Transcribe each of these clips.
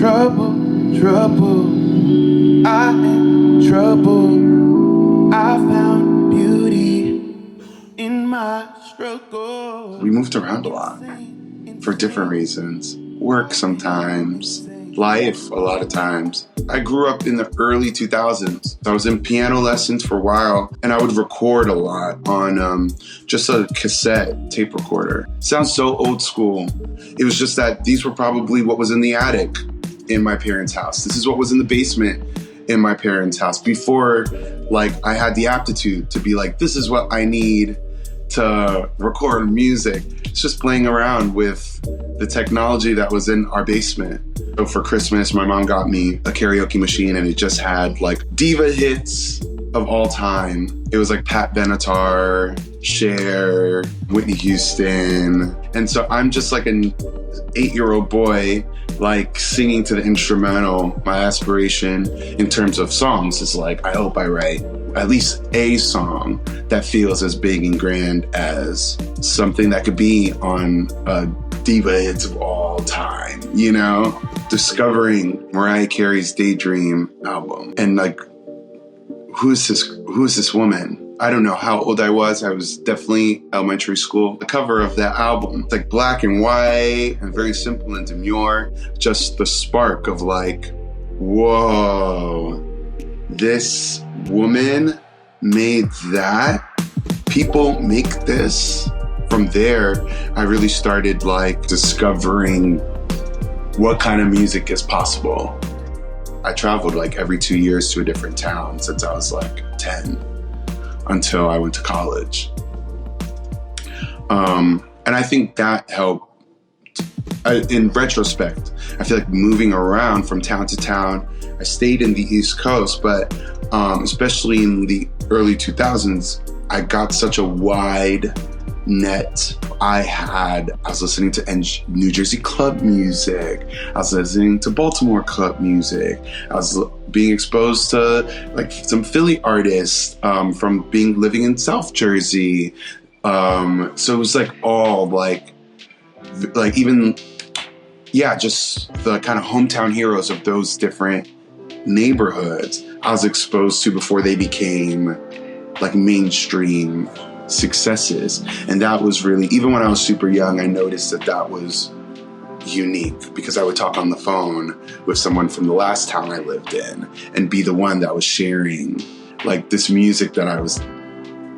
trouble, trouble. I am trouble. I found beauty in my struggle. We moved around a lot for different reasons. Work sometimes, life a lot of times. I grew up in the early 2000s. I was in piano lessons for a while, and I would record a lot on just a cassette tape recorder. Sounds so old school. It was just that these were probably what was in the attic in my parents' house. This is what was in the basement in my parents' house before, like, I had the aptitude to be like, this is what I need to record music. It's just playing around with the technology that was in our basement. So for Christmas, my mom got me a karaoke machine, and it just had like diva hits of all time. It was like Pat Benatar, Cher, Whitney Houston. And so I'm just like an 8-year-old boy, like singing to the instrumental. My aspiration in terms of songs is like, I hope I write at least a song that feels as big and grand as something that could be on a diva hits of all time, you know? Discovering Mariah Carey's Daydream album, and like, who's this woman? I don't know how old I was. I was definitely elementary school. The cover of that album, it's like black and white and very simple and demure. Just the spark of like, whoa, this woman made that? People make this? From there, I really started like discovering what kind of music is possible. I traveled like every 2 years to a different town since I was like 10 until I went to college. And I think that helped. In retrospect, I feel like moving around from town to town, I stayed in the East Coast, but especially in the early 2000s, I got such a wide net. I was listening to New Jersey club music. I was listening to Baltimore club music. I was being exposed to like some Philly artists from living in South Jersey. So it was like all like even, yeah, just the kind of hometown heroes of those different neighborhoods I was exposed to before they became like mainstream successes. And that was really, even when I was super young, I noticed that was unique because I would talk on the phone with someone from the last town I lived in and be the one that was sharing like this music that I was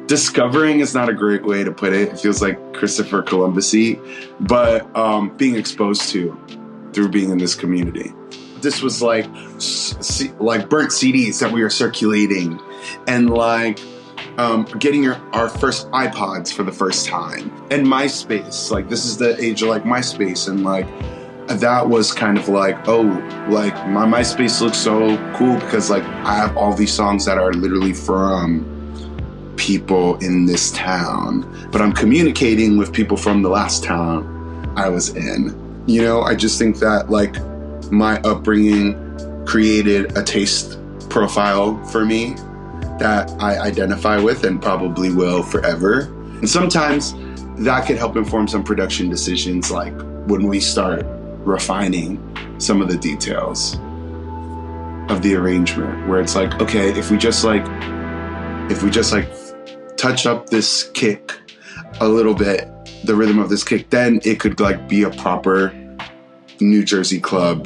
discovering. Is not a great way to put it. It feels like Christopher Columbus-y, but being exposed to through being in this community. This was like burnt CDs that we were circulating, and like getting our first iPods for the first time, and MySpace. Like, this is the age of like MySpace, and like that was kind of like, oh, like my MySpace looks so cool because like I have all these songs that are literally from people in this town, but I'm communicating with people from the last town I was in. You know, I just think that like my upbringing created a taste profile for me that I identify with and probably will forever. And sometimes that could help inform some production decisions, like when we start refining some of the details of the arrangement, where it's like, okay, if we just touch up this kick a little bit, the rhythm of this kick, then it could like be a proper New Jersey club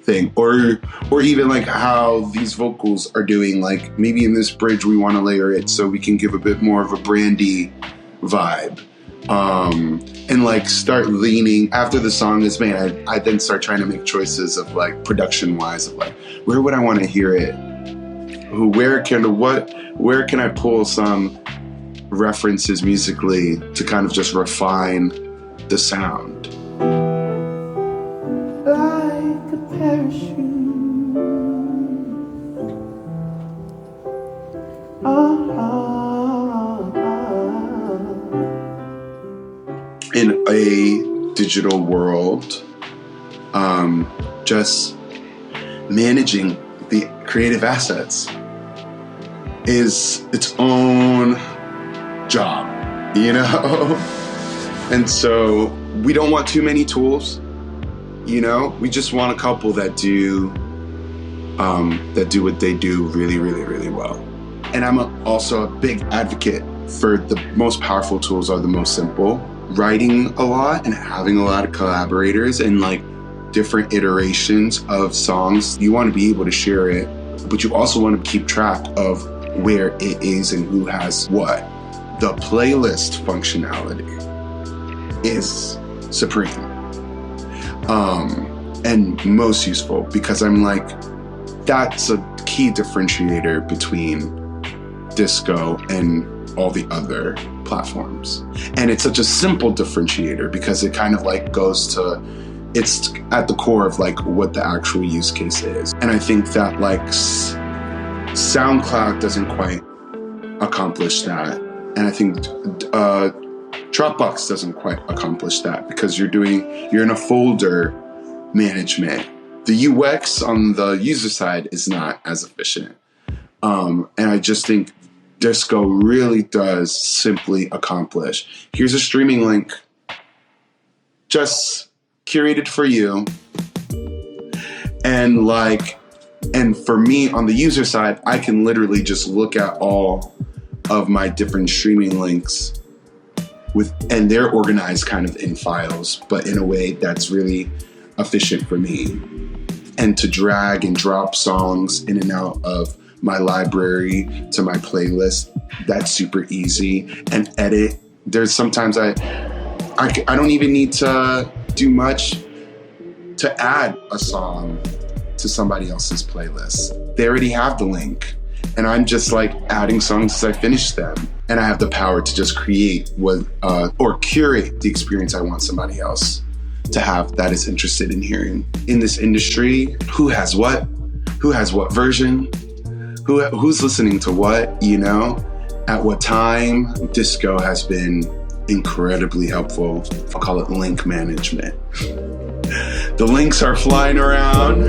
thing, or even like how these vocals are doing, like maybe in this bridge we want to layer it so we can give a bit more of a Brandy vibe, and like start leaning after the song is made. I then start trying to make choices of like production wise of like, where would I want to hear it, where can I pull some references musically to kind of just refine the sound. Like a parachute, in a digital world, just managing the creative assets is its own job, you know? And so we don't want too many tools. You know, we just want a couple that do what they do really, really, really well. And I'm also a big advocate for the most powerful tools are the most simple. Writing a lot and having a lot of collaborators and like different iterations of songs, you want to be able to share it, but you also want to keep track of where it is and who has what. The playlist functionality is supreme and most useful, because I'm like, that's a key differentiator between disco and all the other platforms. And it's such a simple differentiator because it kind of like goes to, it's at the core of like what the actual use case is. And I think that like SoundCloud doesn't quite accomplish that. And I think Dropbox doesn't quite accomplish that, because you're in a folder management. The UX on the user side is not as efficient. And I just think disco really does simply accomplish, here's a streaming link just curated for you. And for me on the user side, I can literally just look at all of my different streaming links and they're organized kind of in files, but in a way that's really efficient for me. And to drag and drop songs in and out of my library to my playlist, that's super easy. And edit, there's sometimes I don't even need to do much to add a song to somebody else's playlist. They already have the link, and I'm just like adding songs as I finish them. And I have the power to just create or curate the experience I want somebody else to have that is interested in hearing. In this industry, who has what version, who's listening to what, you know, at what time. Disco has been incredibly helpful. I'll call it link management. The links are flying around.